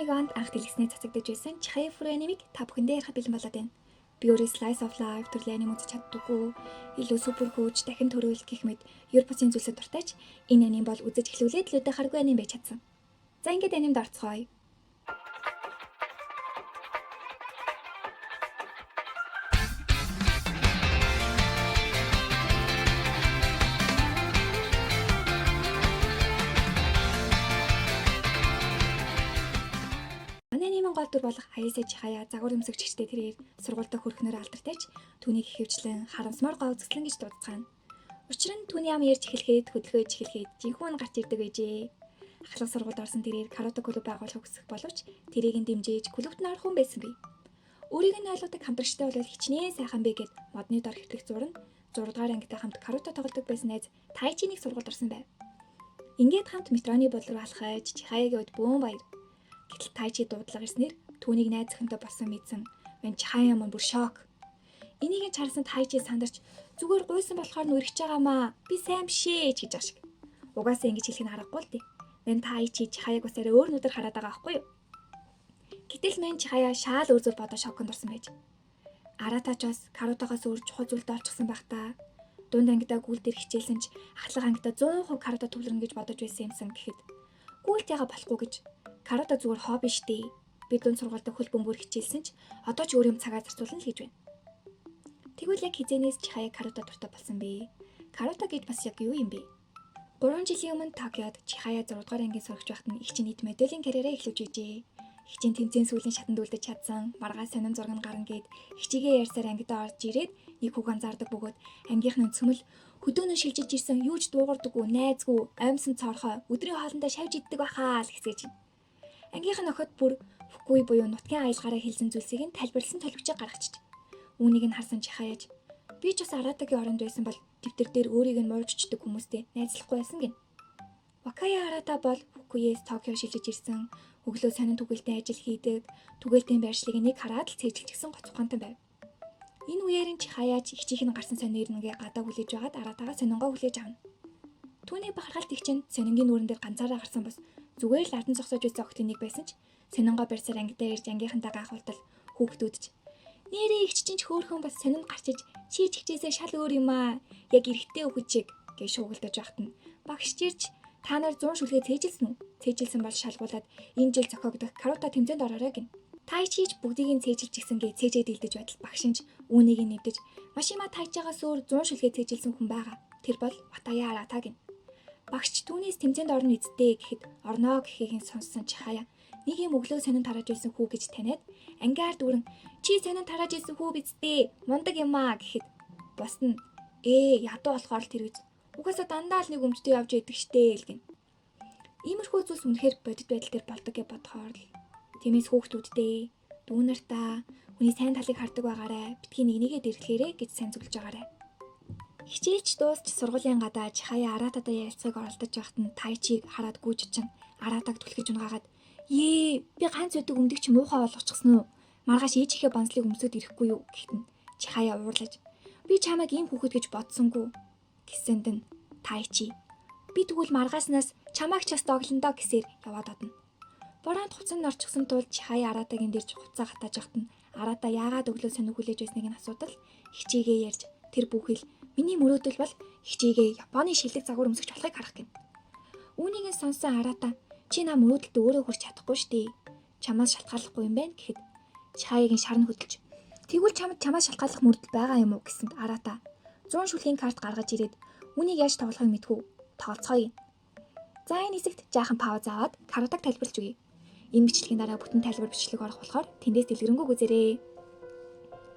2021 онд анх дэлгэснээр цацагдж байсан Чихая Фүрэ анимыг та бүхэндээ ярих бэлэн болоод байна. Би өөрөө Slice of Life төрлийн аним үзэж чаддаггүй, илүү супер хөөж, дахин төрөөл гэх мэт ер бусын зүйлсэд дуртайч энэ аним бол үзэж эхлүүлээд л өдөө харгүй аним байж чадсан. За ингээд анимд орцгоё. Гол дүр болох Аяса Чихая загвар өмсөгчтэй тэрээр сургуультай хөрхнөр алдартай ч түүнийг ихэвчлэн харамсмаар гоо үзэсгэлэн гэж дуудсан. Учир нь түүний ам ярьж эхлэхэд хөдөлгөөж эхлэхэд жинхэнэ гарч ирдэг байжээ. Ахлах сургуульд орсон тэрээр карате клуб байгуулахыг хүсэх боловч тэрийг нь дэмжиж клубт нь орох хүн байсан бий. Өөрийг нь ойлгодог хамтрагчтай бол хичнээн сайхан бэ гэд модны дор хэвлэх зураг нь 6 дугаар ангитай хамт карате тоглодог байсан найз Тайчинийг сургуульд орсон байв. Ингээд хамт метроны бодлого алхаж Чихаягийн өд бөөн баяр. Гэтэл Тайчи дуудлага ирснээр түүнийг найз охинтой болсон мэдсэн. Мэн Чихая мөн бүр шок. Энийг харсан Тайчи сандарч зүгээр гуйсан болохоор нүрэж байгаамаа. Би сайн бишээ гэж байгаа шиг. Угаасаа ингэж хэлэх нь харахгүй л дээ. Мэн Тайчи Чихаяг бас арай өөр нүдээр хараад байгаа байхгүй юу? Гэтэл мэн Чихая шаал өөр зүйл бодоо шоконд орсон байж. Аратаач бас каратагаас өөр чухал зүйлд олчихсан байх та. Дунд ангидаа гүйл дээр хичээлсэн ч ахлах ангидаа 100% карата төвлөрнө гэж бодож байсан юмсан гэхэд гүйлт яга болохгүй гэж. Карата зүгээр хобби штий. Би дунд сургуультай хөл бөмбөр хичээлсэн ч одоо ч өөр юм цагаа зарцуулна л гэж байна. Тэгвэл яг хизээнээс Чихая карата дуртай болсон бэ? Карата гэж бас яг юу юм бэ? 3 жилийн өмнө Токиод Чихая 6 дугаар ангийн сурагч байхад нь их чинь нийт моделийн карьераа эхлүүлж ижээ. Их чинь тэмцээн сүүлийн шатанд үлдэж чадсан, маргааш сонин зураг нь гарна гэд хичээгээ ярьсаар ангидаа орж ирээд нэг хүүхэн зардаг бөгөөд ангийнхны цөмөл хөдөөнөө шилжиж ирсэн юуж дуугардаггүй, найзгүй, амьсан цорхой өдрийн хоолндоо шавж иддэг бахаа л хэсгэж байна. Ангийнх нь охид бүр Фукуи буюу нутгийн аялгаараа хэлсэн зүйлсийг нь тайлбарлсан толгичийг гаргачих. Үүнийг нь харсан Чихаяж би ч бас Аратагийн оронд байсан бол дэвтэр дээр өөрийг нь муужчдаг хүмүүстэй найзлахгүй байсан гин. Вакая Арата бол Фукуиэс Токио шилжиж ирсэн, өглөө сонин түгээлтэй ажил хийдэг, түгээлтийн байршлыг нэг хараад л цэжлэгдсэн гоц ухаантай байв. Энэ үеэр нь Чихаяж ихчийнх нь гарсан сонин ирнэгээ гадаа хүлээж байгаад Аратагаа сонингоо хүлээж авна. Түүний бахархалт их чинь сонингийн нүрэн дээр ганцаараа гарсан бас зүгээр л ардан зогсож байсан охтын нэг байсан ч сонингоо барьсаар ангидаа ирж ангийнхантаа гайхуултал хүүхдүүдж нэрээ ихч чинь хөөхөн бас сонинд гарчиж чи чигчээсээ шал өөр юм аа яг эргэтэй хүүхэд чиг гэж шуугилдаж байхад нь багш ирж та нар 100 шүлгээ цээжилсэн үү? Цээжилсэн бол шалгуулад энэ жил зохиогдох карата тэмцээнд ороорой гин. Тайчиж бүгдийг нь цээжилж гисэн гээ цээжээ дэлдэж байтал багшинж үүнийг нь нэвдэж машима тайчаагаас өөр 100 шүлгээ цээжилсэн хүн байгаа. Тэр бол Ватая Арата гин. Багш түүнээс тэмцээнд орно эзтэй гэхэд орноо гэхийг нь сонссон Чихая нэг юм өглөө сонин тарааж ирсэн хүү гэж таниад ангиар дүүрэн чи сонин тарааж ирсэн хүү бидтэй мундаг юм аа гэхэд бус нь ядуу болохоор л тэр үз угаасаа дандаа л нэг өмчтэй явж идэг штэ л гин. Иймэрхүү зүйлс үнэхээр бодит байдал дээр болдог гэж бодохоор л тиймээс хүүхдүүдтэй дүүнартаа хүний сайн талыг хардаг байгаарай битгий нэгнийгээ дэргэлээрэ гэж сайн зөвлөж байгаарай. Хичээлч дуусч сургуулийн гадаа Чихая Арататай ярилцахыг оролдож байхад нь Тайчиг хараад гүйж чин Аратаг түлхэж унгаагаад би ганц өдөг өмдөг чи муухай болгочихсон уу? Маргааш ээжийнхээ банслыг өмсөд ирэхгүй юу гэхэд нь Чихая уурлаж би чамайг ийм хүүхэд гэж бодсонгүй гэсэнд нь Тайчи би тэгвэл маргааснаас чамайг ч бас доглондоо гэсээр яваад одно. Бороонд хуцанд орчихсон тул Чихая Аратагийн дэрж хуцаа хатааж явахад нь Арата яагаад өглөө сонир хүлээж байсныг нь асуудал хичээгээ ярьж тэр бүхэл миний мөрөөдөл бол хичээгээ Японы шилдэг загвар өмсөгч болохыг харах гин. Үүнийг нь сонсон Арата чи наа мөрөөдөлд өөрөө хүрч чадахгүй штий. Чамаас шалтгааллахгүй юм байна гэхэд Чихаягийн шарн хөдөлж тэгвэл чамаас шалтгааллах мөрөдөл байгаа юм уу гэсэнд Арата 100 шүлгийн карт гаргаж ирээд үнийг яаж тоглохыг мэдгүй тооцоё. За энэ хэсэгт жаахан пауз аваад каратаг тайлбарлаж өгье. Энэ бичлэгийн дараа бүтэн тайлбар бичлэг орох болохоор тэндээс дэлгэрэнгүй үзээрэй.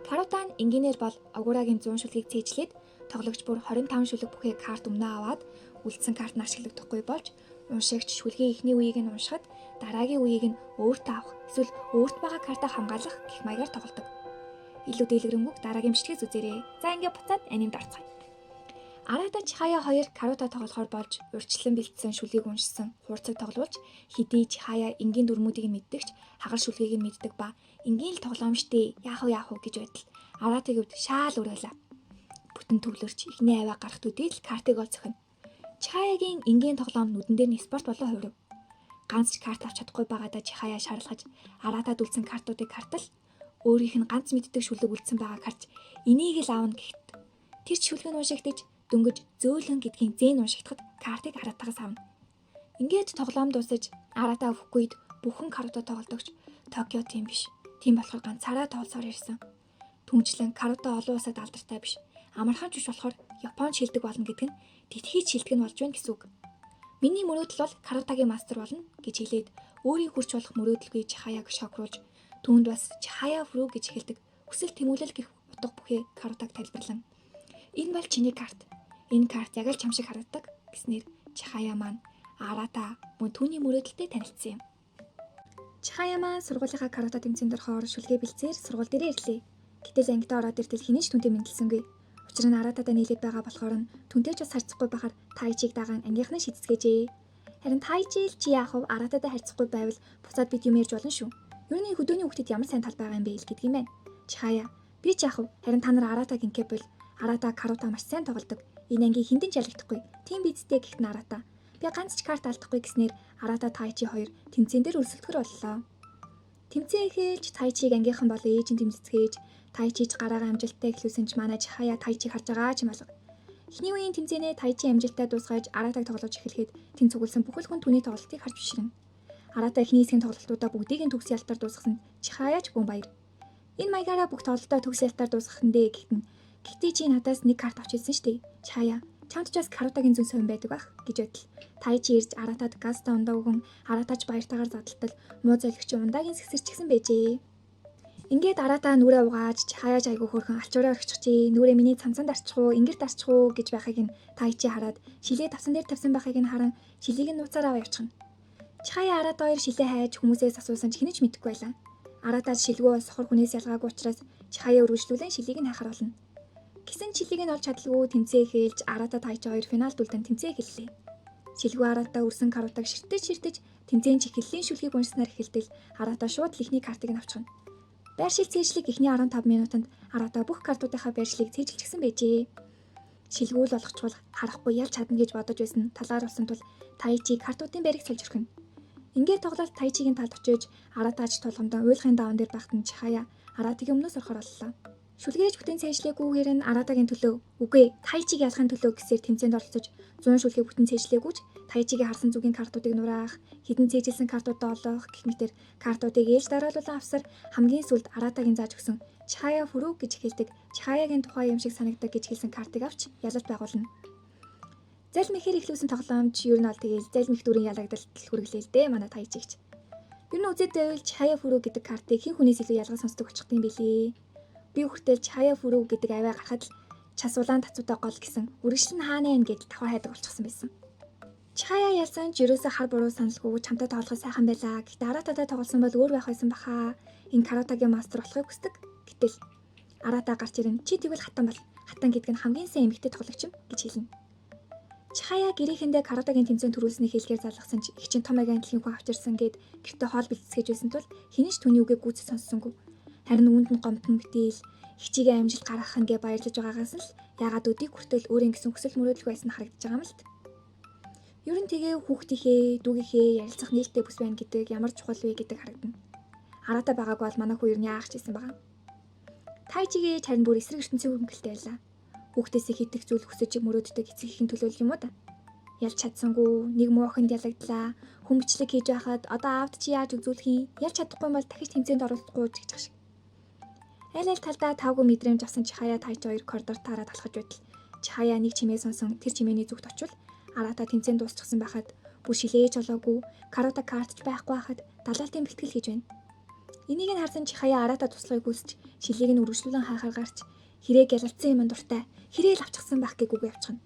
Карата нь энгийнээр бол Агурагийн 100 шүлгийг цээжлээд тоглогч бүр 25 шүлэг бүхий карт өмнө аваад үлдсэн карт нь ашиглагдахгүй болж уншигч шүлгийн эхний үеийг нь уншихад дараагийн үеийг нь өөртөө авах эсвэл өөрт байгаа картаа хамгаалах гэх маягаар тоглодог. Илүү дэлгэрэнгүй дараагийн бичлэгээс үзээрэй. За ингээд буцаад анимд орцгоё. Арата Чихая хоёр карата тоглохоор болж урьдчилан бэлдсэн шүлгийг уншсан хуурцаг тоглуулж хэдий Чихая энгийн дүрмүүдийг нь мэддэгч хагар шүлгийг нь мэддэг ба энгийн л тоглоом штэ яах вэ гэж байтал Аратагийн хувьд шаал өрөөлөө. Бүтэн төвлөрч ихний аваа гарахт үдээ л картыг ол зохино. Чихаягийн энгийн тоглоом нүдэн дээр нь спорт болон хувирв. ганц ч карт авч чадахгүй байгаадаа Чихая шаарлахаж Аратад үлдсэн картуудыг хартал өөрийнх нь ганц мэддэг шүлэг үлдсэн байгааг харж энийг л аавна гэхэд тэр шүлгийг уншигдэж дөнгөж зөөлөн гэдгийн зэн уншигдахад картыг Аратагаас авна. Ингээд тоглоом дуусаж Арата Фукуйд бүхэн каруудаа тоглодогч Токио тийм биш. Тийм болохоор ганцаараа тоглосоор ирсэн. Түнчлэн каруудаа олон улсад алдартай биш. Амархан ч биш болохоор Японд шилдэг болно гэдэг нь Тэтгэж шилдэг нь болж байна гэсэн үг. Миний мөрөөдөл бол каратагийн мастер болно гэж хэлээд өөрийн хүрч болох мөрөөдөлгүй Чихаяг шокруулж түүнд бас Чихая фру гэж хэлдэг хүсэл тэмүүлэл гэх утга бүхий каратаг тайлбарлан. Энэ бол чиний карт. Энэ карт яг л чам шиг харагддаг гэснээр Чихая маань Арата мөн түүний мөрөөдөлтэй танилцсан юм. Чихая маань сургуулийнхаа карата тэмцээнд орохоор шүлгээ бэлцээр сургууль дээрээ ирлээ. Гэтэл ангидаа ороод иртэл хинэж түнтэй мэдлсэнгүй. Учир нь Аратадаа нийлээд байгаа болохоор нь түнтэй ч бас харьцахгүй байхаар Тайчиг дагаан ангийнхнаа шийдцгээжээ. Харин Тайчи л чи яах вэ? Аратадаа харьцахгүй байвал буцаад бид юм ярьж болно шүү. Юу нэг хөдөөний хүүхдэд ямар сайн тал байгаа юм бэ гэдгийг юм байна. Чихая би ч яах вэ? Харин та нар Аратаг инкэ бол Арата карата маш сайн тоглодог. Энэ ангийн хиндэн ч ялагдахгүй. Тийм бидтэй гихт нь Арата. Би ганц ч карт алдахгүй гэснээр Арата Тайчи хоёр тэмцээн дээр өрсөлдөхөр боллоо. Тэмцээн эхэлж Тайчиг ангийнхан болон ээжийн тэмцэцгээж Тайчиж гараагаа амжилттай эхлүүлсэн ч манай Чихая Тайчиг харж байгаа ч юм алга. Эхний үеийн тэмцээнээ Тайчи амжилттай дуусгаж Аратаг тоглож эхлэхэд тэн цугласан бүхэл хүн түүний тоглолтыг харж бишрэн. Арата эхний хэсгийн тоглолтуудаа бүгдийг нь төгс ялтаар дуусгасан Чихая ч гүн баяр. Энэ маягаараа бүх тоглолтоо төгс ялтаар дуусгах нь дээ гэхдээ чи надаас нэг карт авч ирсэн штэ. Чихая чамд ч бас каратагийн зүн совин байдаг бах гэж байтал Тайчи ирж Аратад газта ундаа өгөн Аратаж баяртайгаар задлтал муу золигч ундагийн сэгсэрчгсэн байжээ. Ингээд Арата нүрээ угааж Чихаяж айгу хөөрхөн алчуураа орчихжээ. Нүрээ миний цамцанд арчих уу, ингэрт арчих уу гэж байхыг нь Тайчи хараад шилээ тавсан дээр тавьсан байхыг нь харан шилийг нь нууцаар аваа явчихна. Чихая Арата хоёр шилээ хайж хүмүүсээс асуусан ч хинэж мэдэхгүй байлаа. Аратаж шилгөө сохор хүнээс ялгаагүй учраас Чихая өргөжлүүлэн шилийг нь хайхаар болно. Гисэн шилийг нь олж чадлагүй тэмцээн эхэлж Арата Тайчи хоёр финалд үлдэн тэмцээн эхэллээ. Шилгүү Арата өрсөн карутаг ширтэж тэмцээн чихэллийн шүлгийг уншснаар эхэлтэл Арата шууд л ихний картыг нь авчихна. Байршил цээжлэг эхний 15 минутанд Арата бүх картуудынхаа байршлыг цээжилчихсэн байжээ. Шилгүүл болгочвол харахгүй ялж чадна гэж бодож байсан талаар болсон тул Тайчи картуудын байрыг сольж өрхөн. Ингээд тоглолт Тайчигийн талд очиж Аратаж толгомдоо уйлахын даван дээр багтан Чихая Аратагийн өмнөөс орохоор боллоо. Шүлгээж бүтэн цээжлээгүйгээр нь Аратагийн төлөө үгүй Тайчиг ялахын төлөө гэсээр тэмцээнд оролцож 100 шүлгийг бүтэн цээжлээгүйч Тайчигийн харсан зүгийн картуудыг нураах, хідэн цээжилсэн картуудаа олох гэх мэтэр картуудыг ээлж дараалуулан авсаар хамгийн сүүлд Аратагийн зааж өгсөн Чихая фру гэж хэлдэг Чихаягийн тухай юм шиг санагдаг гэж хэлсэн картыг авч ялалт байгуулна. Залм ихээр эхлүүлсэн тоглоомч ер нь бол тэгээл залм их дүрийн ялагдалт хүргэлээ л дээ манай Тайчигч. Ер нь үзээд байвал Чихая фру гэдэг картыг хэн хүнээс илүү ялгаж сонсдог болчихдгийм билээ. Би хүртэл Чихая фру гэдэг аваа гарахад л час улаан тацуутай гол гэсэн үргэлжлэн хаана юм гэж давхар хайдаг болчихсон байсан. Чихая ялсан ч ерөөсө хар буруу саналгүй чамтай тоглоход сайхан байлаа. Гэхдээ Арататай тоглосон бол өөр байх байсан баха. Энэ каратагийн мастер болохыг хүсдэг. Гэтэл Арата гарч ирэн чи тэгвэл хатан бол. Хатан гэдэг нь хамгийн сайн эмэгтэй тоглогч юм гэж хэлнэ. Чихая гэрээхэндээ каратагийн тэмцээн төрүүлсэний хэлгээр залгасан ч их чин том агентлагийн хүн авчирсан гэд гэртээ хоол бэлтгэж байсан тул хинэж түүний үгийг гүйцэд сонссонгүй. Харин үүнд нь гомдсон мэтэл хичээгээ амжилт гаргах нь гэ баярлаж байгаагаас л ягаад өдийг хүртэл өөрийн гэсэн хүсэл мөрөөдөл байсан харагдаж байгаа юм л т. Ер нь тэгээ хүүхдийнхээ, дүүгийнхээ ярилцах нээлттэй бүс байна гэдэг ямар чухал вэ гэдэг харагдана. Арата байгааг бол манай хүү ер нь яах ч гэсэн байгаа. Тайчигээ харин бүр эсрэг ертөнцийн хөнгөлтэй байлаа. Хүүхдээсээ хитэх зүйл хүсэж мөрөөддөг эцэг ихийн төлөөлөл юм уу та? Ялж чадсангүй, нэг мууханд ялагдлаа, хүмбчлэг хийж байхад одоо аавд чи яаж үзүүлэх юм? Ялж чадахгүй бол дахиж тэмцээнд оролцохгүй гэж хэлчих шиг. Аль талдаа тавгүй мэдрэмж авсан Чихая Тайчи хоёр коридор таараад алхаж байтал Чихая нэг чимээ сонсон тэр чимээний зүгт очивол Арата тэмцээн дуусчихсан байхад бүр шилээж олоогүй карата картч байхгүй байхад далаалтын бэлтгэл хийж байна. Энийг нь харсан Чихая Арата туслахыг хүсч шилийг нь үргэлжлүүлэн хаахаар гарч хэрэг ялалцсан юм дуртай хэрээл авчихсан байх гэж үгүй авчихна.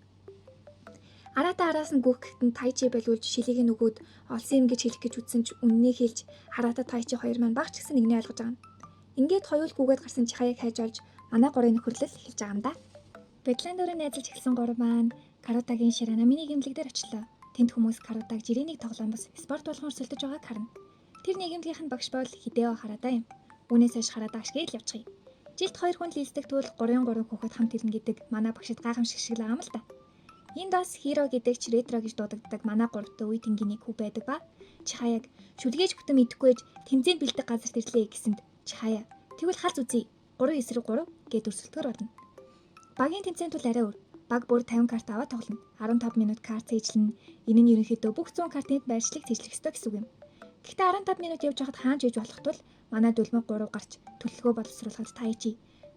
Арата араас нь гүгхэд нь Тайчи байлуулж шилийг нь өгөөд олсон юм гэж хэлэх гэж үтсэн ч үннийг хэлж Арата Тайчи хоёр маань багч гэсэн нэгний ойлгож байгаа юм. Ингээд хоёул гүгээд гарсан Чихаяг хайж олж манай гурын нөхөрлөл хэлж байгаа юм да. Бэдлэн дөрөв найзалж эхэлсэн гур маань каратагийн Ширанаминий гэмлэг дээр очлоо. Тэнд хүмүүс каратаг жирийн нэг тоглоом бас спорт болгон өрсөлдөж байгааг харна. Тэр нэгэмлэгийнх нь багш бол Хидео Харада юм. Үүнээс хойш Харада ашгийг л явчихъя. Жилд 2 хүн л ийсдэг тул 3 хүүхэд хамт ирнэ гэдэг манай багшид гайхамшиг шиг л байгаа юм л та. Энд бас Хиро гэдэг ч ретро гэж дуудагддаг манай гуравтай үе тэнгийн нэг хүү байдаг ба Чихаяг шүлгээж бүтэн идэхгүйж тэмцээнд бэлдэх газарт ирлээ гэсэнд Чихая тэгвэл халз үзье. 3-9-3 гэд өрсөлдөхөр болно. Багийн тэмцээнд тул арай өөр. Баг бүр 50 карт аваад тоглоно. 15 минут карт цээжлэн. Энэ нь ерөнхийдөө бүх 100 картын байршлыг цээжлэх ёстой гэсэн үг юм. Гэхдээ 15 минут явж байхад хаан жийж болох тул манай дүлмэг 3 гарч төлөвлөгөө боловсруулахад Тайчи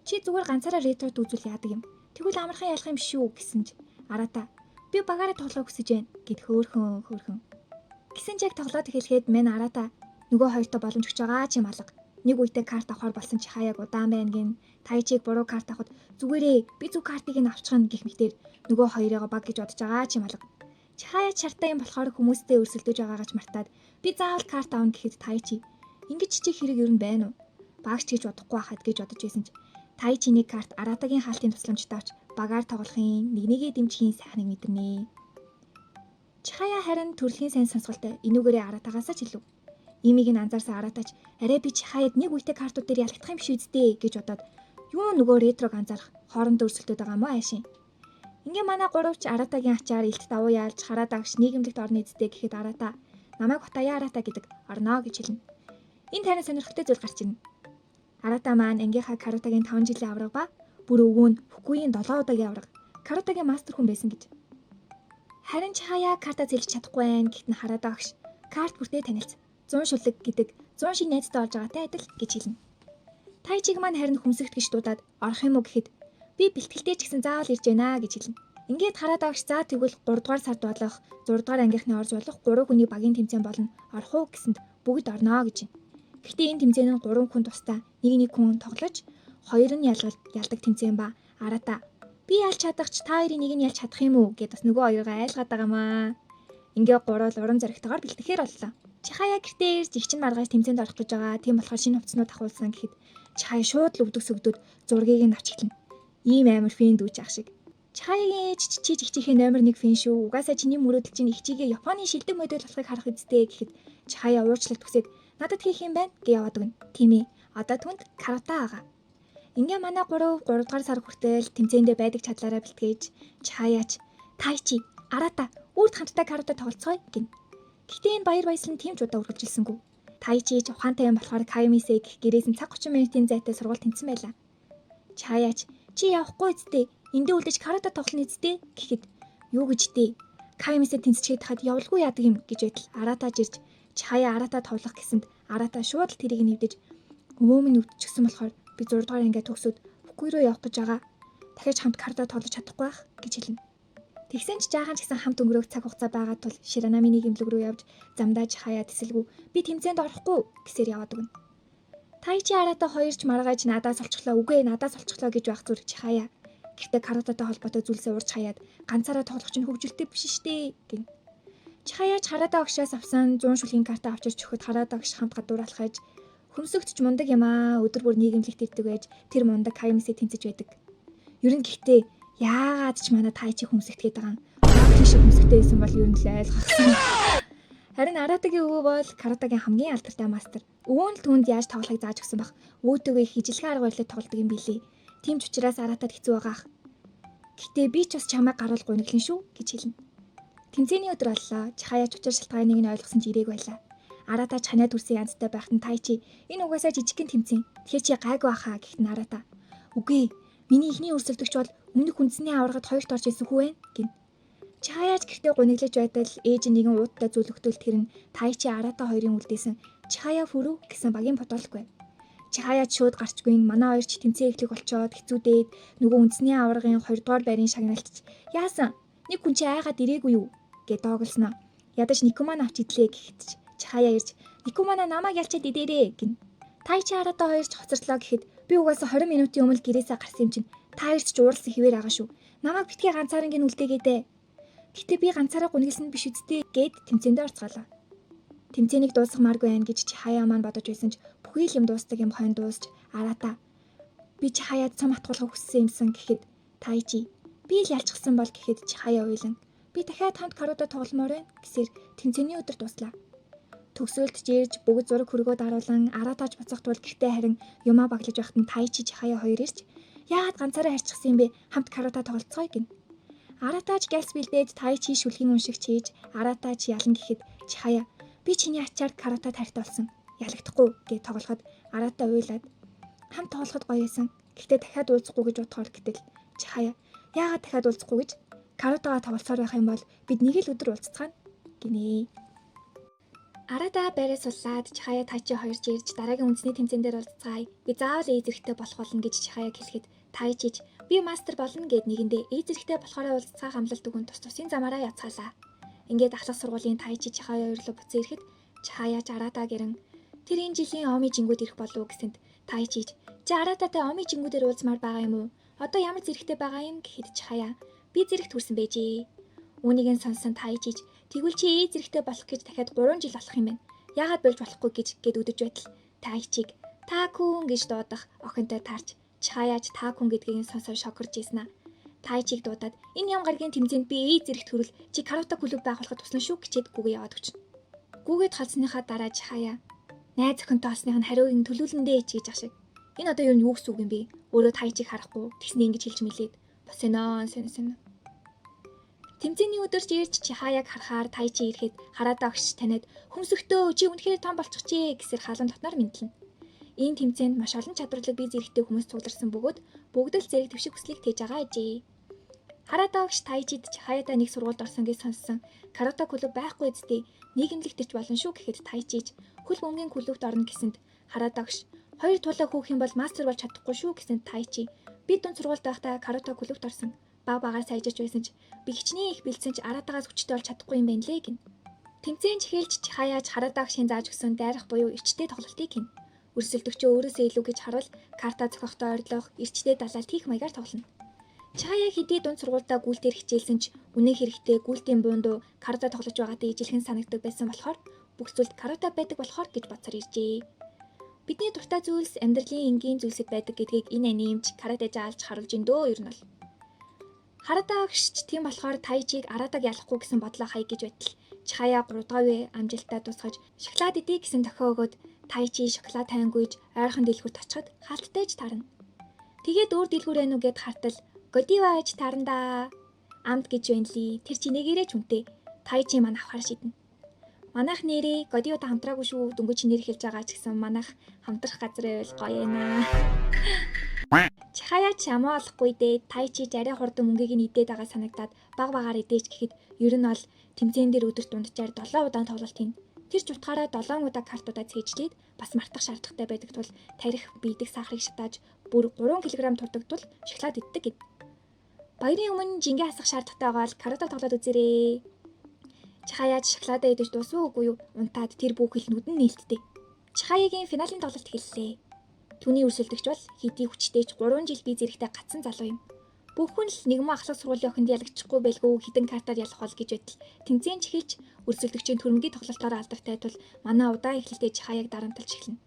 чи зүгээр ганцаараа ретрот үзүүл яадаг юм. Тэгвэл амархан ялах юм шүү гэсэн ч Арата би багаараа тоглох хүсэж байна гэд хөөхөн. Гэсэн ч яг тоглоод эхлэхэд мэн Арата нөгөө хоёртой боломж өгч байгаа ч юм алга. Нэг үедээ карт авахар болсон Чихаяг удаан байна гин Тайчиг буруу карт авахд зүгээрээ би зөв картыг нь авчихна гэх мэтээр нөгөө хоёроо баг гэж бодож байгаа ч юм алга. Чихая чартай юм болохоор хүмүүстэй өрсөлдөж байгаагач мартаад би заавал карт авна гэхэд Тайчи ингэж чичих хэрэг юу нь байна уу? Багч гэж бодохгүй байхад гэж бодож байсан ч Тайчи нэг карт Аратагийн хаалтын тусламжтай авч багаар тоглохын нэгнийгээ дэмжихийн сайхныг мэдэрнэ. Чихая харин төрөлхийн сайн сонсголтой энүүгээрээ Аратагаас ч илүү. Имийг нь анзаарсан Аратач арай би Чихаяд нэг үедээ картууд дээр ялагдах юм шүү дээ гэж бодоод юу нөгөө ретрог анзаарах хоорондоо өрсөлдөд байгаа мó айшин. Ингээ манай гуравч Аратагийн ачаар илт давуу яалж хараад агш нийгэмлэгт орны эзэдээ гэхэд Арата намайг Хотая Арата гэдэг орноо гэж хэлнэ. Энэ тань сонирхолтой зүйл гарч ирнэ. Арата маань ангийнхаа Каратагийн 5 жилийн авраг ба бүр өвөө нь Фукуийн 7 удаагийн авраг Каратагийн мастер хүн байсан гэж. Харин Чихая карта зэлж чадахгүй байх гэхэд нь хараад агш карт бүртээ танилцсан. 100 шүлэг гэдэг 100 шин найзтай болж байгаатай адил гэж хэлнэ. Тайчиг маань харин хүмсэгт гэж дуудаад орох юм уу гэхэд би бэлтгэлтэй ч гэсэн заавал ирж байна гэж хэлнэ. Ингээд хараад авч за тэгвэл 3 дугаар сард болох 6 дугаар ангийнхны орж болох 3 хүний багийн тэмцээн болно. Орох уу гэсэнд бүгд орноо гэж байна. Гэхдээ энэ тэмцээн нь 3 хүн тусдаа нэг хүн тоглож 2 нь ялдаг тэмцээн ба Арата би ялж чадах ч та хоёрын нэг нь ялж чадах юм уу гэд бас нөгөө хоёроо айлгаад байгаамаа. Ингээд 3 урам зоригтойгоор бэлтгэхээр боллоо. Чихая гэртээ ирж их чинь маргааш тэмцээнд орох гэж байгаа. Тийм болохоор шинэ хувцснууд ахуулсан гэхэд Чихая шууд л өвдөг сөгдөд зургийг нь авч эхэлнэ. Ийм амар фин дүүж ах шиг. Чихаягийн ээж чи чихчийнхээ номер 1 фин шүү. Угаасаа чиний мөрөөдөл чинь их чигээ Японы шилдэг модель болохыг харах үсттэй гэхэд Чихая уурчлалт төсөөд надад хийх юм байна гэж яваад өгнө. Тийм ээ. Одоо түнд карата байгаа. Ингээ манай 3 дугаар сар хүртэл тэмцээндээ байдаг чадлаараа бэлтгэж Чихаяч Тайчи Арата үрд хамтдаа карата тоглоцгоё гин. Гэхдээ энэ баяр баясгалан тийм ч удаа үргэлжилсэнгүй. Тайчи ч ухаантай юм болохоор Каймисээ гэх гэрээс нь цаг 30 минутын зайтай сургууль тэнцсэн байлаа. Чихаяч чи явахгүй үсттэй. Эндээ үлдэж карата тоглоно үсттэй гэхэд юу гэж дээ. Каймисээ тэнцчихэд хад явуулгүй яадаг юм гэж байтал Аратаж ирж Чихая Арата тоглох гэсэнд Арата шууд л тэрийг нэвдэж өвөө минь өвдчихсэн болохоор би 6 дугаар ангиа төгсөөд Фукуй руу явах гэж байгаа. Дахиж хамт карата тоглож чадахгүй байх гэж хэлнэ. Тэгсэн ч жаахан ч гэсэн хамт өнгөрөөх цаг хугацаа байгаа тул Ширанамины гимлэг рүү явж замдаа Чихая тэсэлгүй би тэмцээнд орохгүй гэсээр яваад өгнө. Тайчи Арата хоёрч маргааж надаас олчихлоо үгүй надаас олчихлоо гэж байх зүрх Чихая. Гэхдээ карататай холбоотой зүйлсээ урьж хаяад ганцаараа тоглох чинь хөвгөлтэй биш штэ гин. Чихаяч Харада огшоос авсан 100 шүлгийн карта авчирч өгөхөд Харада огш хамт гадуур алхаж хөмсөгтч мундаг юм аа өдөр бүр нийгэмлэгт ирдэг байж тэр мундаг Каймисээ тэнцэж байдаг. Ер нь гэхдээ яагаад ч манай Тайчи хөмсөгтгээд байгаа юм. Багийн шиг хөмсөгтэй байсан бол ер нь л ойлгосон. Харин Аратагийн өвөө бол каратагийн хамгийн алдартай мастер. Өвөө нь түүнд яаж тоглохыг зааж өгсөн баг. Өөдөгөө их ижилхэн арга барилаар тоглодог юм билий. Тийм ч учраас Аратад хэцүү байгаах. Гэтэ би ч бас чамайг гаруул гуниглэн шүү гэж хэлнэ. Тэмцээний өдөр боллоо. Чихаяч учир шалтгааныг нь ойлгосон ч ирээг байлаа. Арата чанаа дүрсэн янзтай байхад нь Тайчи энэ угаасаа жижигхэн тэмцээн. Тэгэхээр чи гайгүй баха гэхэд нь Арата. Үгүй миний ихний өрсөлдөгч бол өмнөх үндэсний аврагад хоёрт орж исэн хүү вэ гин. Чихаяч гэртээ гуниглаж байтал ээж нэгэн ууттай зүйл өгтөл тэр нь Тайчи Арата хоёрын үлдээсэн Чихая фүрүү гэсэн багийн бодолгүй. Чихаяч шууд гарчгүй манай хоёр ч тэмцээн эхлэх болчоод хэцүүдээд нөгөө үндэсний аврагын 2 дугаар байрын шагналч яасан нэг хүн чи айгаад ирээгүй юу гэд дооглосноо. Ядаж Никуман авч идлээ гэхэд Чихая ирж Никумана намайг ялчаад идээрээ гин. Тайчи Арата хоёр ч хоцортлоо гэхэд би угаасаа 20 минутын өмнө гэрээсээ гарсан юм чинь та хоёр ч ууралсан хിവэр байгаа шүү. Намайг битгий ганцаарнгийн үлдээгээдээ. Гэтэ би ганцаараа гунигласан биш үсттэй гэд тэмцээндээ орцгаалаа. Тэмцээнийг дуусгамааргүй байх гэж Чихая маань бодож байсан ч бүхий л юм дуустдаг юм хойно дуусч Арата би Чихаяд цом атгуулах хүссэн юмсан гэхэд Тайчи би л ялчихсан бол гэхэд Чихая уйлан би дахиад хамт карата тогломоор байна гэсээр тэмцээний өдөр дуслаа. Төгсөлд жирж бүгд зураг хөргөө даруулан Аратаж буцах тул гэртээ харин юмаа баглаж байхад нь Тайчи Чихая хоёр ирж яагаад ганцаараа харьчихсан юм бэ хамт карата тоглоцгоё гин. Аратаж гэлс бэлдээд Тайчи шүлгийн уншигч хийж Аратаж ялан гэхэд Чихая Би чиний ачаар карата тарихтай болсон. Ялагдахгүй гэж тоглоход Араата уйлаад хамт тоглоход гоё байсан. Гэхдээ дахиад уулзахгүй гэж бодохоор гэтэл Чихая яагаад дахиад уулзахгүй гэж каратагаа тоглосоор байх юм бол бид нэг л өдөр уулзцгаана гинэ. Араата байраас суллаад Чихая Тайчи хоёрч ирж дараагийн үндэсний тэмцээн дээр уулзцгаая. Би заавал эзэрхтэй болох болно гэж Чихаяг хэлэхэд Тайчиж би мастер болно гэд нэгэндээ эзэрхтэй болохоор уулзцаа хамлалт өгөн тус тусын замаараа яцгаалаа. Ингээд ахлах сургуулийн Тайчи Чихая хоёрлоо буцаа ирэхэд Чихаяч Араата гэрэн тэр энэ жилийн Оми жингүүд ирэх болов гэсэнд Тайчиж чи Араататай Оми жингүүдээр уулзмаар байгаа юм уу? Одоо ямар зэрэгтэй байгаа юм гэхэд Чихая би зэрэгт хүрсэн байжээ. Үүнийг нь сонсон Тайчиж тэгвэл чи зэрэгтэй болох гэж дахиад 3 жил болох юм байна. Яагаад болж болохгүй гэж гэд үдэж байтал Тайчиг Такун гэж дуудах охинтой таарч Чихаяч Такун гэдгийг сонсоод шокорж ийсэн аа. Тайчиг дуудаад энэ ям гаргийн тэмцээнд би зэрэгт хүрвэл чи карата клуб байгуулахад туслана шүү гэчээд гүгээ яваад өгч. Гүгээд халсныхаа дараа Чихая найз охинтой олсных нь хариуг төлүүлэндээ ч гэж ах шиг. Энэ одоо юу гэсэн үг юм бэ? Өөрөө Тайчиг харахгүй тэгснэ ингэж хэлж мэлээд бас сэн. Тэмцээний өдөрч ирж Чихаяг харахаар Тайчи ирэхэд Хараата огш таниад "Хүмсөктөө чи үнэхээр том болчихжээ" гэсээр халуун дотноор мэдлэн. Энэ тэмцээнд маш олон чадварлаг бие зэрэгтэй хүмүүс цугларсан бөгөөд бүгд л зэрэг твшиг хүслийг тээж байгаа ажээ. Хараата огш Тайчид Чихаятай нэг сургуульд орсон гэж сонссон. Карата клуб байхгүй эцтэй нийгэмлэг төрж болно шүү гэхэд Тайчиж хөл бөмбөгийн клубт орно гэсэнд Хараата огш хоёр тулаа хөөх юм бол мастер болж чадахгүй шүү гэсэнд Тайчи би дунд сургуульд байхдаа карата клубт орсон. Багаар сайжирч байсан ч би хичнээн их бэлдсэн ч Араатагаас хүчтэй болж чадахгүй юм байна лээ гин. Тэмцээн эхэлж Чихаяч Хараатаг шин зааж өгсөн дайрах буюу эрчтэй тоглолтыг хийнэ. Өрсөлдөгчөө өөрөөсөө илүү гэж харуул карта зохиохтой ойрлох эрчтэй далаалт хийх маягаар тоглоно. Чихая хэдий дунд сургуультай гүйлтээр хичээлсэн ч үнэн хэрэгтээ гүйлтийн буунду карата тоглож байгаатай ижилхэн санагддаг байсан болохоор бүх зүйлд карата байдаг болохоор гэж бодсоор иржээ. Бидний дуртай зүйлс амьдралын энгийн зүйлсэд байдаг гэдгийг энэ анимч карате заалж харуулж индөө ер нь бол. Хараата огшч тийм болохоор Тайчиг Араатаг ялахгүй гэсэн бодлоо хай гэж байтал Чихая 3 дахь үе амжилттай тусгаж шоколад идэ гэсэн дохио өгөөд Тайчи шоколад тайнгүйж ойрхон дэлгүүрт очиход хаалттайж тарна. Тэгээд өөр дэлгүүр байна уу гэд хартал "Годивааж тарандаа. Амд гэж байна ли. Тэр чинээгээрээ ч үнтэй. Тайчи маань авахар шиднэ. Манайх нэрээ Годиватай хамтраагүй шүү. Дөнгөж чинээр хэлж байгаа ч гэсэн манайх хамтрах газар байвал гоё ээ." Чихая ч амаа олохгүй дээ. Тайчи арай хурдан мөнгийг нь идээд байгаа санагдаад багаар идээч гэхэд ер нь бол тэмцээн дээр өдөрт дунджаар 7 удаан тоглолт хийн. Тэр ч утгаараа 7 удаа картуудаа цээжлээд бас мартах шаардлагатай байдаг тул тарих биедэг сахарыг шатааж бүр 3 кг турдагдвал шоколад иддэг гэд. Баярын өмнө жингээ асах шаардлагатай байгаа бол карата тоглоод үзээрэй. Чихаяч шоколадаа идэж дуусгүй үгүй юу? Унтаад тэр бүх хэлнүүд нь нээлттэй. Чихаягийн финалийн тоглолт эхэллээ. Түүний өрсөлдөгч бол хэдий хүчтэйч 3 жил бие зэрэгтэй гацсан залуу юм. Бүхэн л нэгэн ахлах сургуулийн охинд ялагдчихгүй байлгүй хідэн картаар ялах бол гэж байтал тэмцээн эхэлж өрсөлдөгчийн төрөмгийн тоглолтоор алдартай тул манай удаан эхлэлтэй Чихаяг дарамтлж эхэлнэ.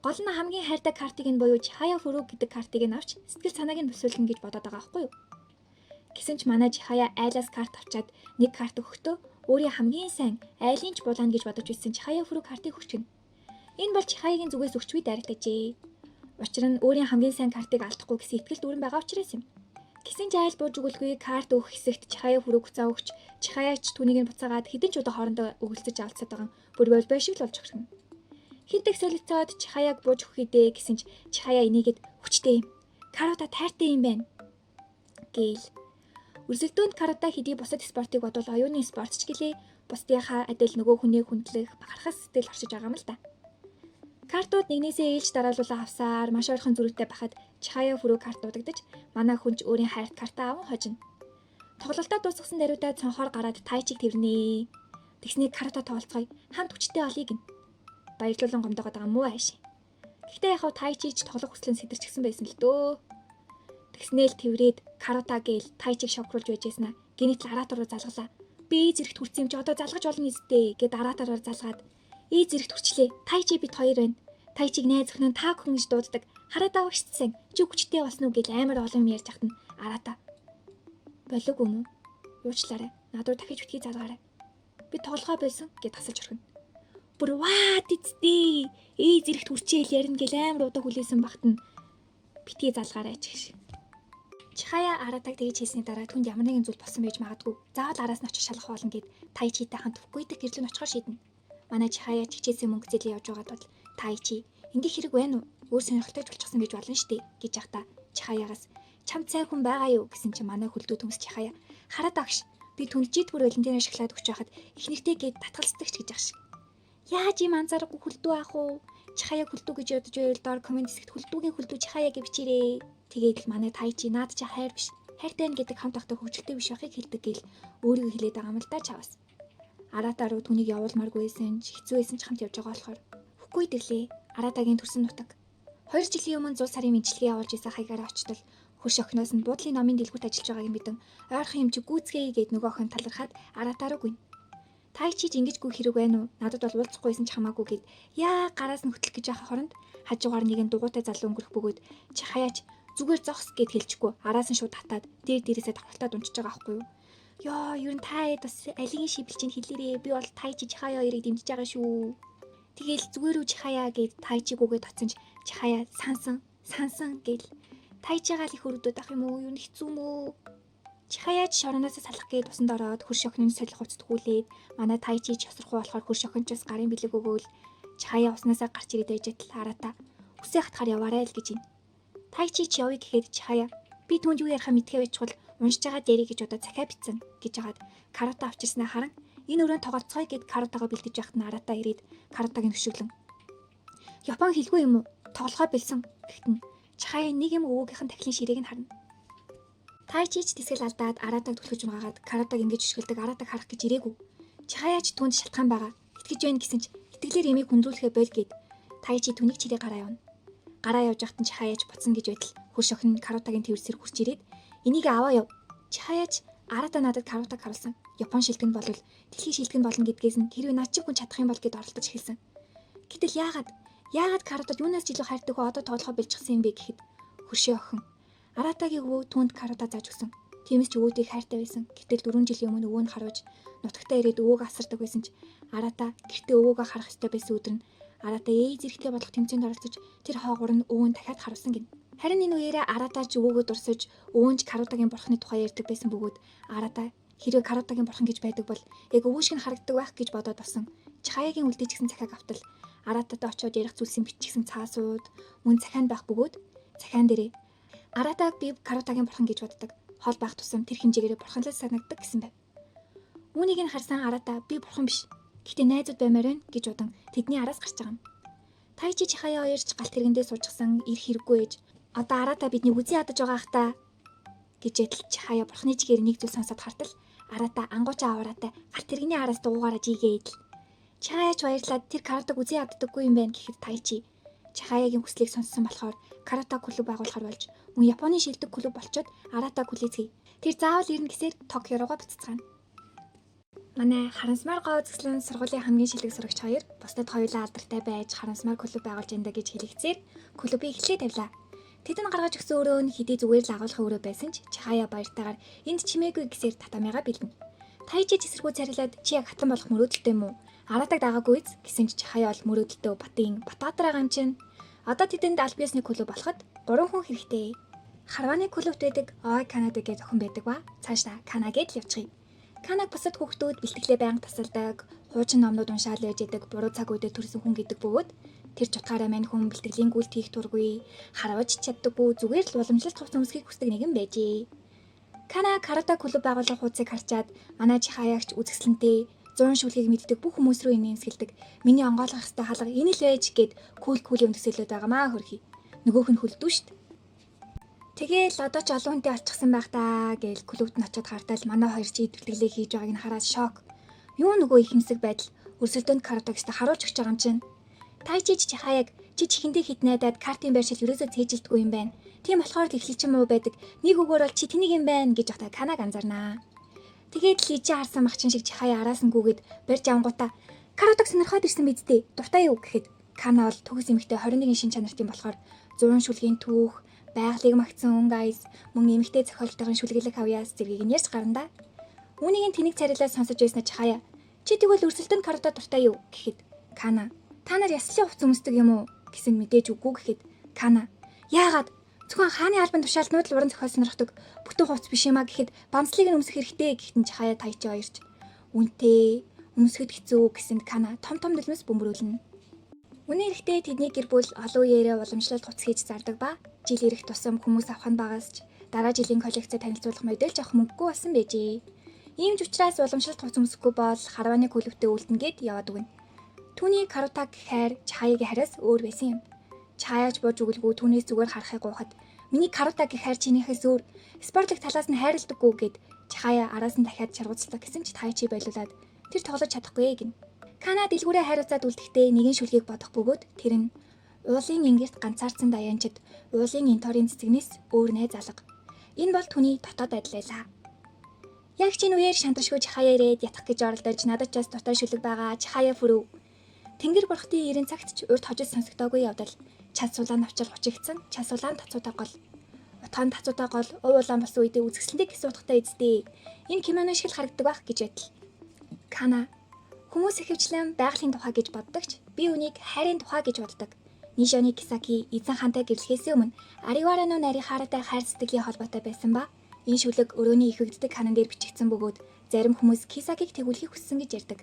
Гол нь хамгийн хайртай картыг нь буюу Чихая фүрүү гэдэг картыг нь авч сэтгэл санааг нь босуулна гэж бодоод байгаа байхгүй юу? Гэсэн ч манай Чихая айлаас карт авчаад нэг карт өгөхдөө өөрийн хамгийн сайн айлын ч булаана гэж бодож байсан Чихая фүрүү картыг өгчгөн. Энэ бол Чихаягийн зүгээс өгч буй дайрагтажээ. Учир нь өөрийн хамгийн сайн картыг алдахгүй гэсэн итгэл дүүрэн байгаа учраас юм. Гэсэн ч айл бууж өгөлгүй карт өгөх хэсэгт Чихая фүрүү буцаа өгч Чихаяч түүнийг нь буцаагаад хэдэн ч удаа хоорондоо өгөлцөж алцаад байгаа бүр болбой шиг л болж өгсөн. Хинтэг солилцоод Чихаяг бууж өгөх идэ гэсэн ч Чихая энийгэд хүчтэй юм. Карата тайртай юм байна гээл. Өрсөлдөөнд карата хэдий бусад спортыг бодвол оюуны спортч гэлээ бусдынхаа адил нөгөө хүнийг хүндлэх бахархах сэтгэл оршиж байгаа юм л да. Картууд нэгнээсээ ээлж дараалуулаа авсаар маш ойрхон зөрүүтэй байхад Чихая фүрүү карт дуудагдаж манай хүнч өөрийн хайрт картаа аван хожино. Тоглолтоо дуусгасан даруйдаа цонхоор гараад Тайчиг тэрнээ. Тэгсний карата тоолцгоё хамт хүчтэй олъё гин. Баярлуулан гомдоогоод байгаа муу ааш. Гэхдээ яг хав Тайчиж тоглох хүслэн сэтэрчсэн байсан л дөө. Тэгснээл тэврээд карата гээл Тайчиг шокруулж байжсэн аа. Гинэт л Араата руу залгалаа. Би зэрэгт хүрсэн юм чи одоо залгаж болно нэстэ гэд Араатаар залгаад зэрэгт хүрчлээ. Тайчи бит хоёр байна. Тайчиг найз охин нь Такун гэж дууддаг. Хараата өгчсөн. Чи хүчтэй болсон уу гэж амар олон юм ярьж ахтан Араата. Болог юм уу? Уучлаарай. Надад дахиж битгий залгаарай. Би тоглохоо байсан гэд тасалж орхино. Бүр ваа дицтэй. Зэрэгт хүрчээл ярина гэл амар удаа хүлээсэн багт нь битгий залгаарай ч гэж. Чихая Араатаг тэгж хэлсний дараа түнд ямар нэгэн зүйл болсон байж магадгүй. Заавал араас нь очиж шалах болно гэд Тайчитай хамт Фукуйдах гэрлэн очихоор шийднэ. Манай Чихая чичээсээ мөнгө зээлээ явж байгаад бол Тайчи ингээ хэрэг байна уу? Өөр сонирхолтой болчихсон гэж болно штэ гэж ахта Чихаягаас чамд сайн хүн байгаа юу гэсэн чинь манай хөлдөө төмс Чихая хараад агш би түнд жидбэр Валентин ашиглаад өгч байхад их нэртэй гээд татгалцдагч гэж ах шиг. Яаж юм анзаарахгүй хөлдөө ах уу? Чихая хөлдөө гэж ядаж байвал доор комент хэсэгт хөлдөөгийн хөлдөө Чихая гэж бичээрэй. Тэгээд л манай Тайчи наад чи хайр биш. Хайртай байна гэдэг хамт ахтай хөвгөлтэй биш байхыг хэлдэг гэл өөрийгөө хэлээд байгаа юм л да чаваас. Аратаа руу түүнийг явуулмааргүй байсан ч хэцүү байсан ч хамт явж байгаа болохоор хөхгүй дэглээ. Аратагийн төрсөн нутаг. 2 жилийн өмнө 100 сарын мэдлэгээ явуулж исэн хаягаараа очтол хөрш охиноос нь буудлын номын дэлгүүрт ажиллаж байгааг мэдэн ойрхон юм чи гүйцгээе гэд нөгөө охин талархаад Аратаа руу гүйн. Тайчи ч ингэж гүй хэрэг байна уу? Надад бол уулзахгүйсэн ч хамаагүй гэд яа гараас нь хөтлөх гэж байхаа хоронд хажуугаар нэгэн дугуйтай залуу өнгөрөх бөгөөд Чихаяач зүгээр зогс гэд хэлчихгүй араас нь шууд татаад дээрээсээ давхалтаад унчиж байгаа аахгүй юу? Ёо, ер нь та бас алигийн шибэл чинь хэлээрээ. Би бол Тайчи Чихая хоёрыг дэмжиж байгаа шүү. Тэгээл зүгээр үү Чихая гэд Тайчиг үгээд оцсон ч Чихая сансан гэл Тайчигаа л их өрөвдөд ах юм уу? Юу хэцүү мөө? Чихаяач шороноос салах гээд усанд ороод хөрш охины солих хувцд хүлээд манай Тайчи ч ёсрохуу болохоор хөрш охинчоос гарын бэлэг өгөөл Чихая уснасаа гарч ирээд байжтал Аратаа үсээ хатахаар яваарай л гэж ин. Тайчи ч явъя гэхэд Чихая би түүнд юу ярихаа мэдхээ байж чухал уншиж байгаа дээрээ гэж удаа цахиа битсэн гэж хагаад Карата авчирснаа харан энэ өрөөнд тоглоцгоё гэд Каратагаа бэлдэж байхад нь Аратаа ирээд Каратагийн хөшөглөн. Япон хэлгүй юм уу? Тоглохоо бэлсэн гэхдээ Чихая нэг юм өвөөгийнхэн тахилын ширээг нь харна. Тайчи ч тэсгэл алдаад Аратаг түлхэж унгаагаад Каратаг ингэж өшгөлдөг Аратаг харах гэж ирээгүй. Чихаяач түүнд шалтгаан байгаа. Итгэж байна гэсэн ч итгэлээр ямиг хүндрүүлэхэ бойл гээд Тайчи түүнийг чирээ гараа явна. Гараа явж байхад нь Чихаяач буцна гэж байтал хөрш охин Каратагийн тэрсэр хурж ирээд энийг аваа яв. Чихаяач Арата надад Каратаг харуулсан. Япон шилтгэн болвол дэлхийн шилтгэн болно гэдгээс нь хэрвээ над шиг хүн чадах юм бол гэд оролдож хэлсэн. Гэтэл яагаад Каратад юунаас ч илүү хайртай хөө одоо тоглохоо бэлжчихсэн юм бэ гэхэд хөршөө охин Аратагийн өвөө түүнд Карата зааж өгсөн. Тиймээс ч өвөөдөө хайртай байсан. Гэтэл 4 жилийн өмнө өвөө нь харуулж нутагтаа ирээд өвөөг асардаг байсан ч Арата гэртээ өвөөгөө харах ёстой байсан өдөр нь Арата ээж эрэхтэй болох тэмцээнд оролцож тэр хоогуур нь өвөө нь дахиад харуулсан гин. Харин энэ үеэрээ Арата ч өвөөгөө дурсаж өвөө нь ч Каратагийн бурхны тухай ярьдаг байсан бөгөөд Арата хэрвээ Каратагийн бурхан гэж байдаг бол яг өвөө шиг нь харагддаг байх гэж бодоод басан. Чихаяагийн үлдээж гисэн цахиаг автал Арататай очиод ярих зүйлсийн бичигсэн цаасууд мөн цахианд байх бөгөөд цахиан дээрээ Аратаг би Каратагийн бурхан гэж боддог. Хол байх тусам тэр хэмжээгээр бурханлал санагддаг гэсэн байв. Үүнийг нь харсан Арата би бурхан биш. Гэхдээ найзууд баймаар байна гэж удан тэдний араас гарч байгаа юм. Тайчи Чихая хоёрч галт тэргэндээ суужсан ирэх хэрэггүй ээж. Одоо Арата бидний үзий ядаж байгаа ах та гэж ядал Чихая бурханы чигээр нэг зүйл сонсоод хартал Арата ангуучаа авааратай галт тэргэний араас дуугаараа жигээд л Чихаяач баярлаад тэр Каратаг үзий яддаггүй юм байна гэхэд Тайчи Чихаяагийн хүслийг сонссон болохоор Карата клуб байгуулахар болж мөн Японы шилдэг клуб болчоод Арата клубээ. Тэр заавал ирнэ гэсээр Токио руугаа буцацгаана. Манай харамсмаар гоо үзэсгэлэн сургуулийн хамгийн шилдэг сурагч хоёр бусдад хоёулаа алдартай байж харамсмаар клуб байгуулж янда гэж хэлэгцээр клубыг эхлээ тавилаа. Тэд нь гаргаж өгсөн өрөө нь хэдий зүгээр л агуулгын өрөө байсан ч Чихая баяртайгаар энд чимээгүй гэсээр татамяга бэлдэнэ. Тайчи тэсэргүү царилаад чи яг хатан болох мөрөөдөлтэй юм уу? Аратаг даагаагүй гэсэн ч Чихая бол мөрөөдөлтөө Батбаатар байгаа юм чинь. Одоо тэдэнд аль биесний клуб болоход 3 хүн хэрэгтэй. Харваны клубт байдаг Ой Канада гэж охин байдаг ба цаашдаа Кана гэдэл явчихъя. Канаг бусад хүүхдүүд бэлтгэлээ байнга тасалдаг, хуучин номнууд уншаал яаж идэг, буруу цаг үедээ төрсөн хүн гэдэг бөгөөд тэр чутгаараа мань хүн бэлтгэлийн гүйлт хийх тургүй, харавж чаддаггүй зүгээр л уламжлалт хувц өмсөхийг хүсдэг нэгэн байжээ. Кана карата клуб байгуулах хуудсыг харчаад манай Чихаяагч үзэсгэлэнтэй 100 шүлгийг мэддэг бүх хүмүүс рүү инээмсгэлдэг. Миний онгойлгох хэвээр халга энэ л байж гэд күүл өмсгөлөд байгаамаа хөрхий. Нөгөөх нь хөлдөө штт. Тэгээл одоо ч олон хүнтэй олчихсан байх таа гээл клубт нь очиод хартаал манай хоёр чи идвэлтгэлээ хийж байгааг нь хараад шок. Юу нөгөө ихэмсэг байдал өрсөлдөөнд каратагчтай харуулж өгч байгаа юм чинь. Тайчи Чихаяаг чи чихэндээ хит найдаад картын байршил ерөөсөө цээжилдэггүй юм байна. Тийм болохоор л эхлэлчин муу байдаг. Нэг өгөөр бол чи тэнийг юм байна гэж отаа Канаг анзаарнаа. Тэгээд л ижи харсан махчин шиг Чихая араас нь гүгээд барьж авангуудаа каратаг сонирхоод ирсэн бидтэй. Дуртай юу гэхэд Кана бол төгс эмэгтэй 21-ийн шин чанартай болохоор 100 шүлгийн түүх байгалыг магтсан өнгө айс мөн эмэгтэй зохиолтойгоо шүлгэлэг авьяас зэргийг нь ярьж гарна да. Үүнийг нь тэнэг царилаа сонсож байснаа Чихая чи тэгвэл өрсөлдөнд карата дуртай юу гэхэд Кана та нар яслын хувц өмсдөг юм уу гэсэн мэдээж үгүй гэхэд Кана яагаад зөвхөн хааны албан тушаалтнууд л уран зохиол сонирхдаг бүтэн хувц биш юмаа гэхэд банцлыг нь өмсөх хэрэгтэй гэхэд Чихая Тайчи хоёрч үнтэй Өмсөхөд хэцүү гэсэнд Кана том нулимс бөмбөрүүлнэ. Үнэн хэрэгтээ тэдний гэр бүл олон үеэрээ уламжлалт хуц хийж зардаг ба жил ирэх тусам хүмүүс авах нь багаас ч дараа жилийн коллекцээ танилцуулах модельж авах мөнгөгүй болсон байжээ. Ийм ч учраас уламжлалт хуц өмсөхгүй бол харвааны клубтээ үлдэнэ гэд яваад өгнө. Түүний Карутаг хайр Чаягийн хараас өөр байсан юм. Чаяж бууж өгөлгүй түүнээс зүгээр харахыг гуйхад миний Карутагийн хайр чинийхээс өөр спортлог талаас нь хайрладаггүй гэд Чая араас нь дахиад шаргууцлаа гэсэн ч Тайчи байлуулад тэр тоглож чадахгүй гин. Кана дэлгүүрээ хайрцаад үлдэхдээ нэгэн шүлгийг бодох бөгөөд тэр нь уулын ингэрт ганцаарсан даяанчид уулын инторийн цэцэгнээс өөр найз алга. Энэ бол түүний дотоод байдал байлаа. Яг чинь үеэр шантаршгүй Чаяа ирээд ятах гэж оролдож надад ч бас дутаа шүлэг байгаа Чаяа фүрв. Тэнгэр бурхтын ирэн цагт ч урд хожид сонсогдоогүй явдал. Чад сулаан авчир хучигдсан чад сулаан тацуутай гол. Утгаан тацуутай гол уулаан бос үедээ үзэсгэлэнтэй гис утгатай эздээ. Энэ кимоно шиг л харагддаг байх гэж байтал. Кана хүмүүс ихэвчлэн байгалийн тухай гэж боддогч би үнийг хайрын тухай гэж боддог. Нишоны Кисаки эзэн хантай гэрлэхээс өмнө Ариварано Нарихаратай хайр сэтгэлийн холбоотой байсан ба энэ шүлэг өрөөний ихэгддэг ханан дээр бичигдсэн бөгөөд зарим хүмүүс Кисакиг тэгүүлэхийг хүссэн гэж ярьдаг.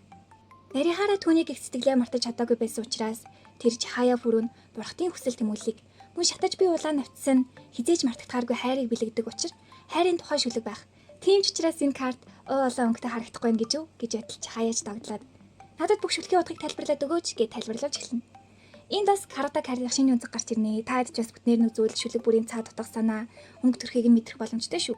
Нарихара түүнийг их сэтгэлээ мартаж чадаагүй байсан учраас тэр Чаяа фүрүн бурхтын хүсэл тэмүүллийг мөн шатаж би улаан навцсан хизээж мартагдахааргүй хайрыг бэлэгдэг учраас хайрын тухай шүлэг байх. Тийм ч учраас энэ карт олон өнгөтэй харагдахгүй юм гэж байтал Чаяаж догдлоод надад бүх шүлгийн утгыг тайлбарлаад өгөөч гэж тайлбарлаж эхэлнэ. Энд бас Карутаг харьяах шинэ өнцөг гарч ирнэ. Та хэд ч бас бүтнээр нь үзвэл шүлэг бүрийн цаад утга санаа, өнгө төрхийг нь мэдрэх боломжтой шүү.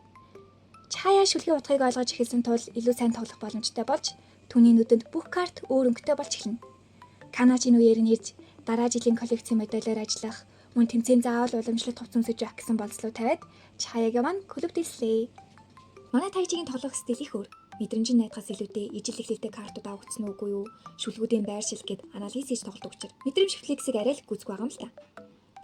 Чаяа шүлгийн утгыг ойлгож эхэлсэн тул илүү сайн тоглох боломжтой болж түүний нүдэнд бүх карт өөр өнгөтэй болж эхэлнэ. Канажийн үеэр нь ирж дараа жилийн коллекцийн модельээр ажиллах, мөн тэмцээн заавал уламжлалт хувц өмсөж явах гэсэн болцлоо тавиад Чаяагийн маань клуб дэслээ. Манай Тайчигийн тоглох стил их өөр. Мэдрэмжийн найдахаас илүүтэй ижил эхлэлтэй картууд авагдсан уугүй юу? Шүлгүүдийн байр шил гээд анализ хийж тоглох учраас мэдрэмж рефлексийг арай л гүцэх байгаа юм л та.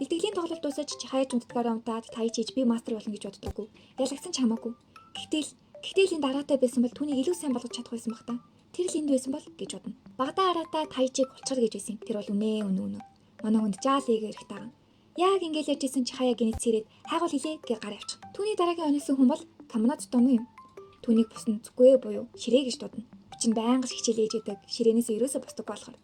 Бэлтгэлийн тоглолт дуусаж Чаяж унтдагаараа унтаад Тайчиж би мастер болно гэж боддоггүй. Ялагдсан ч хамаагүй. Гэхдээ энэ дараатай байсан бол түүнийг илүү сайн болгож чадах байсан баг та. Тэр л энд байсан бол гэж бодно. Багдаа араатаа Тайчиг улчаар гэж байсан. Тэр бол үнэ. Манай хүнд жаал игээ эрэх таа. Яг ингээл яжсэн Чаяа гинэцээрээд хайгуул хилээ гэж гар явчих. Түүний дараагийн оносон хүн бол Камонад том юм. Түүнийг бусна зүггүй буюу ширээ гэж дуудана. Бичин байнга хичээл ээж өгдөг, ширээнээс ерөөсө босдог болохоор.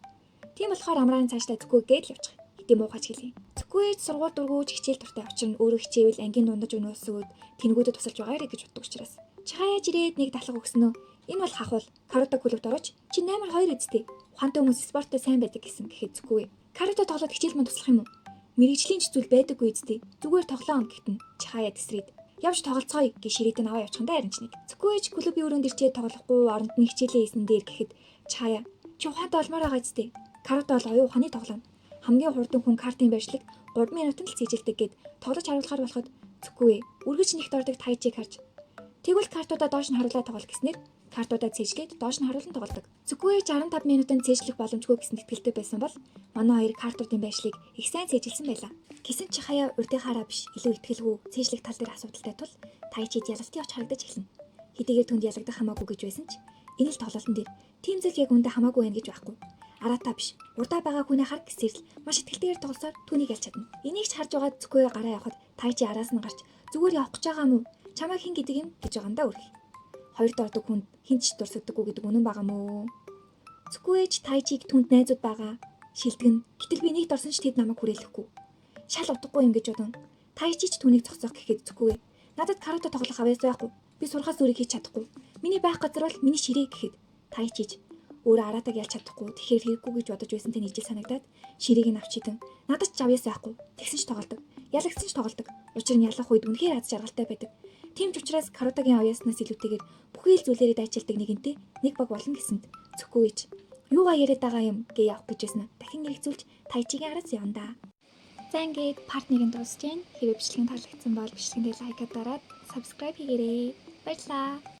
Тийм болохоор амрааны цаашдаа зүггүй гээд л явчих. Хэдийн муухайч хэлээ. Зүггүй ээж сургууль дургууч хичээл дуртай учир нь өөрөө хичээвэл ангийн дундаж өнөөсөөд тэнгүүдэд тусалж байгаарэ гэж боддог учраас. Чаяаж ирээд нэг талах өгснөө. Энэ бол хахуул. Карута клубт орооч. Чи 8-2 үсттэй. Ухаантай хүмүүс спорттой сайн байдаг гэсэн гэхэд зүггүй. Карута тоглоод хичээл манд туслах юм уу? Мэргэжлийн ч зүйл байдаггүй үсттэй. Зүгээр тоглоом гэтэн. Чаяа тесрээд явж тоглолцгоё гэж ширээдээ аваа явчихсан даа харин ч нэг. Зүггүй ч клубын өрөөнд ирчээ тоглохгүй оронд нь хичээлээ хийсэн дээр гэхэд Чаяа чи ухаантай олмоор байгаа зү. Карута бол оюун ухааны тоглоом. Хамгийн хурдан хүн картын байршлыг 3 минутанд л цээжилдэг гэд тоглож харуулахаар болоход зүггүй. Үргэлж нэгт ордог Тайчиг харж. Тэгвэл картуудаа доош нь харуулаад тоглох гэснээр картуудаа цээжлээд доош нь харуулан тоглодог. Зүггүй 65 минутанд цээжлэх боломжгүй гэсэн итгэлтэй байсан бол манай хоёр картуудын байршлыг их сайн цээжилсэн байлаа. Гэсэн чи хаяа урдынхаараа биш илүү итгэлгүй цээжлэх тал дээр асуудалтай тул Тайчид ялалтын оч харагдаж эхэлнэ. Хэдийгээр түнд ялагдах хамаагүй гэж байсан ч энэ л тоглолтын дээр тийм зүйл яг үндэ хамаагүй байна гэж байхгүй. Аратаа биш урдаа байгаа хүнээ хар гэсээр л маш итгэлтэйгээр тоглосоор түүнийг ялж чадна. Энийг ч харж байгаа зүггүй гараа явахад Тайчи араас нь гарч зүгээр явах гэж байгаа мүү? Чамайг хин гэдэг юм гэж байгаа юм да үргэлж. Хоёр дордог хүнд хинч дурсагдаггүй гэдэг үнэн байгаа мүү? Зүггүй ч Тайчиг түнд найзууд байгаа. Шилдэгнэ. Гэтэл би нэг дорсон ч тэд намайг хүрээлэхгүй. Шал утгагүй юм гэж бодон. Тайчи ч түүнийг цогцоох гэхэд зүггүй. Надад карута тоглох авьяас байхгүй. Би сурхаас өөрийг хийж чадахгүй. Миний байх газар бол миний ширээ гэхэд Тайчиж өөрөө араатаг ялж чадахгүй. Тэгэхээр хэрэггүй гэж бодож байсан тань ижил санагдаад ширээг нь авчидан. Надад ч авьяас байхгүй. Тэгсэн ч тоглодог. Ялагдсан ч тоглодог. Учир нь ялах үед үнэхээр аз жаргалтай байдаг. Тийм ч учраас карутагийн авьяаснаас илүүтэйгээр бүхий л зүйлээрээ дайчилдаг нэгэнтэй нэг баг болно гэсэнд зүггүй ч юугаа яриад байгаа юм гээ явах гэж байсан. Дахин нэрцүүлж Тайчигийн араас явна да. За ингээд парт 1-ийг дуусч जैन. Хэрэв бичлэг таалагдсан бол бичлэгэндээ лайкаад дараад subscribe хийгээрэй. Баярлалаа.